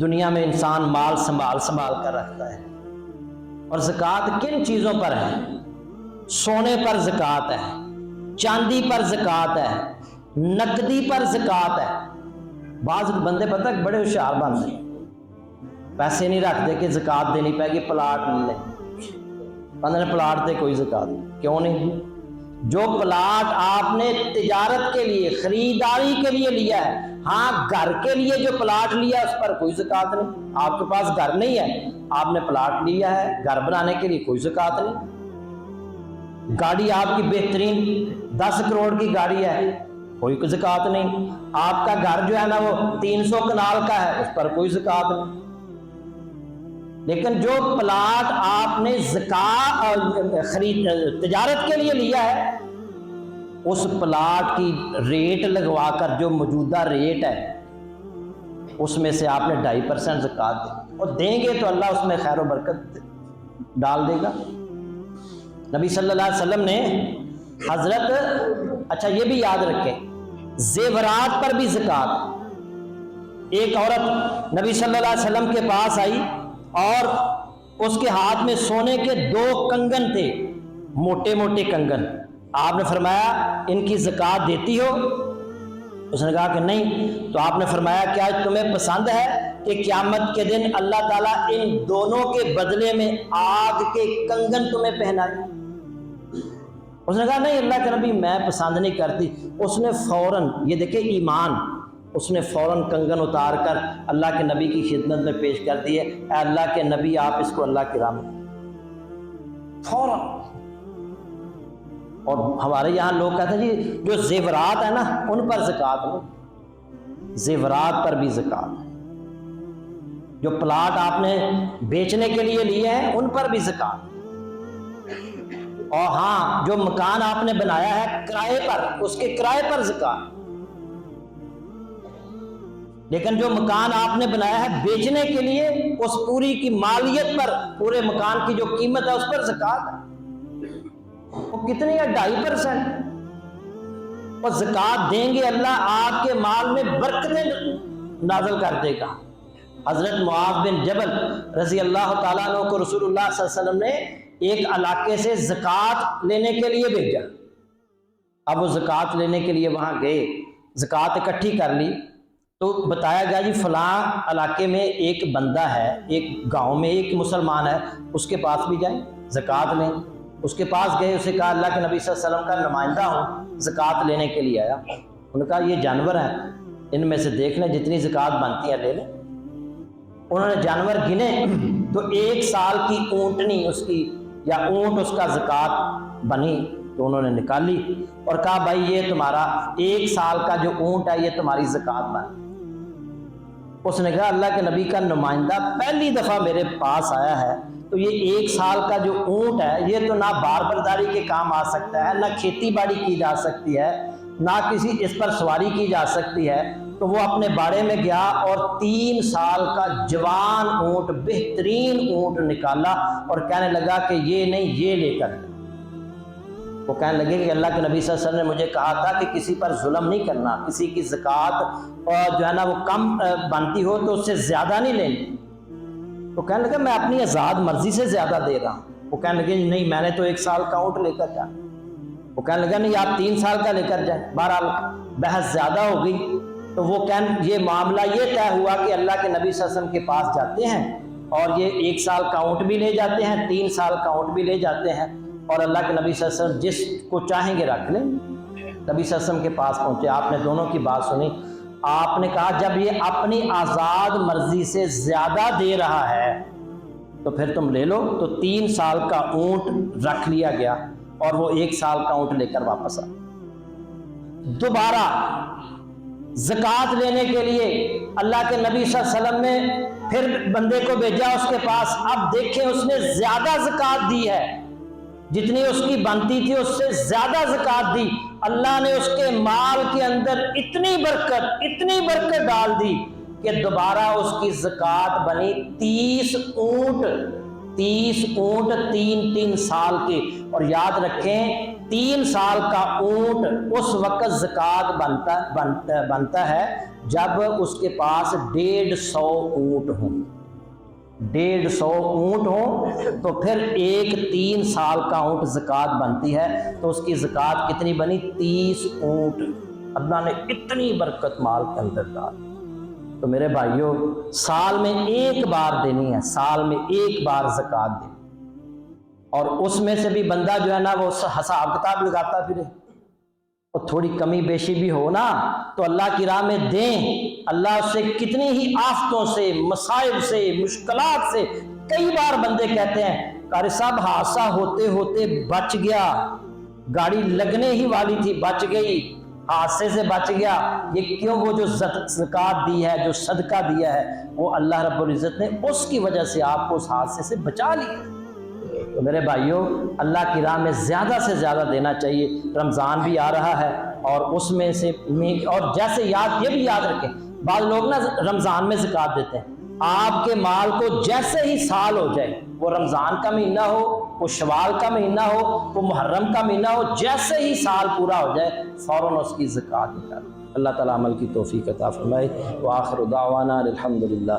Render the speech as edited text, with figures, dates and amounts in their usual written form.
دنیا میں انسان مال سنبھال کر رکھتا ہے، اور زکوٰۃ کن چیزوں پر ہے؟ سونے پر زکوٰۃ ہے، چاندی پر زکوٰۃ ہے، نقدی پر زکوٰۃ ہے۔ بعض بندے پتہ بڑے ہوشیار بنتے ہیں، پیسے نہیں رکھتے کہ زکوٰۃ دینی پائے گی، پلاٹ نہیں لیں، بندے نے پلاٹ دے کوئی زکوٰۃ نہیں، کیوں نہیں؟ جو پلاٹ آپ نے تجارت کے لیے خریداری کے لیے لیا ہے، ہاں گھر کے لیے جو پلاٹ لیا اس پر کوئی زکوٰۃ نہیں۔ آپ کے پاس گھر نہیں ہے، آپ نے پلاٹ لیا ہے گھر بنانے کے لیے، کوئی زکوٰۃ نہیں۔ گاڑی آپ کی بہترین 10 کروڑ کی گاڑی ہے، کوئی زکوٰۃ نہیں۔ آپ کا گھر جو ہے نا وہ 300 کنال کا ہے، اس پر کوئی زکوٰۃ نہیں۔ لیکن جو پلاٹ آپ نے تجارت کے لیے لیا ہے، اس پلاٹ کی ریٹ لگوا کر جو موجودہ ریٹ ہے اس میں سے آپ نے 2.5% زکوٰۃ دی، اور دیں گے تو اللہ اس میں خیر و برکت ڈال دے گا۔ نبی صلی اللہ علیہ وسلم نے اچھا یہ بھی یاد رکھیں، زیورات پر بھی زکوٰۃ۔ ایک عورت نبی صلی اللہ علیہ وسلم کے پاس آئی اور اس کے ہاتھ میں سونے کے 2 کنگن تھے، موٹے موٹے کنگن۔ آپ نے فرمایا ان کی زکوٰۃ دیتی ہو؟ اس نے کہا کہ نہیں۔ تو آپ نے فرمایا کیا تمہیں پسند ہے کہ قیامت کے دن اللہ تعالیٰ ان دونوں کے بدلے میں آگ کے کنگن تمہیں پہنائے؟ اس نے کہا نہیں اللہ کے نبی میں پسند نہیں کرتی۔ اس نے فوراً، یہ دیکھیں ایمان، اس نے فوراً کنگن اتار کر اللہ کے نبی کی خدمت میں پیش کر دیے، اے اللہ کے نبی آپ اس کو اللہ کی راہ میں فوراً۔ اور ہمارے یہاں لوگ کہتے ہیں جی جو زیورات ہیں نا ان پر زکوٰۃ نہیں، زیورات پر بھی زکوٰۃ ہے۔ جو پلاٹ آپ نے بیچنے کے لیے لیے ہیں ان پر بھی زکوٰۃ، اور ہاں جو مکان آپ نے بنایا ہے کرائے پر، اس کے کرائے پر زکوٰۃ۔ لیکن جو مکان آپ نے بنایا ہے بیچنے کے لیے، اس پوری کی مالیت پر، پورے مکان کی جو قیمت ہے اس پر زکوٰۃ ہے۔ وہ کتنی ہے؟ 2.5%۔ اور زکوٰۃ دیں گے اللہ آپ کے مال میں برکتیں نازل کر دے گا۔ حضرت معاذ بن جبل رضی اللہ تعالیٰ عنہ کو رسول اللہ صلی اللہ علیہ وسلم نے ایک علاقے سے زکوٰۃ لینے کے لیے بھیجا۔ اب وہ زکوٰۃ لینے کے لیے وہاں گئے، زکوٰۃ اکٹھی کر لی، تو بتایا گیا جی فلاں علاقے میں ایک بندہ ہے، ایک گاؤں میں ایک مسلمان ہے، اس کے پاس بھی جائیں زکوٰۃ لیں۔ اس کے پاس گئے، اسے کہا اللہ کے نبی صلی اللہ علیہ وسلم کا نمائندہ ہوں، زکوٰۃ لینے کے لیے آیا۔ انہوں نے کہا یہ جانور ہیں، ان میں سے دیکھ لیں جتنی زکوٰۃ بنتی ہے لے لیں۔ انہوں نے جانور گنے تو 1 سال کی اونٹنی اس کی یا اونٹ اس کا زکوٰۃ بنی، تو انہوں نے نکالی اور کہا بھائی یہ تمہارا 1 سال کا جو اونٹ ہے یہ تمہاری زکوٰۃ بن۔ اس نے کہا اللہ کے نبی کا نمائندہ پہلی دفعہ میرے پاس آیا ہے، تو یہ 1 سال کا جو اونٹ ہے یہ تو نہ بار برداری کے کام آ سکتا ہے، نہ کھیتی باڑی کی جا سکتی ہے، نہ کسی اس پر سواری کی جا سکتی ہے۔ تو وہ اپنے باڑے میں گیا اور 3 سال کا جوان اونٹ، بہترین اونٹ نکالا اور کہنے لگا کہ یہ نہیں یہ لے کر۔ وہ کہنے لگے کہ اللہ کے نبی صلی اللہ علیہ وسلم نے مجھے کہا تھا کہ کسی پر ظلم نہیں کرنا، کسی کی زکوٰۃ اور جو ہے نا وہ کم بنتی ہو تو اس سے زیادہ نہیں لینی۔ تو کہنے لگا میں اپنی آزاد مرضی سے زیادہ دے رہا ہوں۔ وہ کہنے لگے نہیں میں نے تو 1 سال کا اونٹ لے کر جا۔ وہ کہنے لگا نہیں آپ 3 سال کا لے کر جائیں۔ بہرحال بحث زیادہ ہو گئی، تو وہ یہ معاملہ یہ طے ہوا کہ اللہ کے نبی صلی اللہ علیہ وسلم کے پاس جاتے ہیں اور یہ 1 سال کا اونٹ بھی لے جاتے ہیں، 3 سال کا اونٹ بھی لے جاتے ہیں، اور اللہ کے نبی صلی اللہ علیہ وسلم جس کو چاہیں گے رکھ لیں۔ نبی صلی اللہ علیہ وسلم کے پاس پہنچے، آپ نے دونوں کی بات سنی۔ آپ نے کہا جب یہ اپنی آزاد مرضی سے زیادہ دے رہا ہے تو پھر تم لے لو۔ تو 3 سال کا اونٹ رکھ لیا گیا اور وہ 1 سال کا اونٹ لے کر واپس آ۔ دوبارہ زکوٰۃ لینے کے لیے اللہ کے نبی صلی اللہ علیہ وسلم نے پھر بندے کو بھیجا اس کے پاس۔ اب دیکھیں اس نے زیادہ زکوٰۃ دی ہے، جتنی اس کی بنتی تھی اس سے زیادہ زکوٰۃ دی۔ اللہ نے اس کے مال کے اندر اتنی برکت ڈال دی کہ دوبارہ اس کی زکوٰۃ بنی 30 اونٹ 3 سال کے۔ اور یاد رکھیں 3 سال کا اونٹ اس وقت زکوٰۃ بنتا ہے جب اس کے پاس 150 اونٹ ہوں، 150 اونٹ ہوں، تو پھر ایک 3 سال کا اونٹ زکوٰۃ بنتی ہے، تو اس کی زکوٰۃ کتنی بنی؟ 30 اونٹ۔ اللہ نے اتنی برکت مال کے اندر ڈال۔ تو میرے بھائیوں، سال میں ایک بار دینی ہے، سال میں ایک بار زکوٰۃ دینی، اور اس میں سے بھی بندہ جو ہے نا وہ حساب کتاب لگاتا پھرے، اور تھوڑی کمی بیشی بھی ہو نا تو اللہ کی راہ میں دیں۔ اللہ اس سے کتنی ہی آفتوں سے، مصائب سے، مشکلات سے، کئی بار بندے کہتے ہیں قاری صاحب حادثہ ہوتے ہوتے بچ گیا، گاڑی لگنے ہی والی تھی بچ گئی، حادثے سے بچ گیا، یہ کیوں؟ وہ جو زکوٰۃ دی ہے، جو صدقہ دیا ہے، وہ اللہ رب العزت نے اس کی وجہ سے آپ کو اس حادثے سے بچا لیا۔ تو میرے بھائیوں، اللہ کی راہ میں زیادہ سے زیادہ دینا چاہیے۔ رمضان بھی آ رہا ہے، اور اس میں سے اور جیسے یہ بھی یاد رکھیں، بعض لوگ نا رمضان میں زکوٰۃ دیتے ہیں، آپ کے مال کو جیسے ہی سال ہو جائے، وہ رمضان کا مہینہ ہو، وہ شوال کا مہینہ ہو، وہ محرم کا مہینہ ہو، جیسے ہی سال پورا ہو جائے فوراً اس کی زکوٰۃ نکالیں۔ اللہ تعالیٰ عمل کی توفیق عطا فرمائے۔ وآخر دعوانا الحمدللہ۔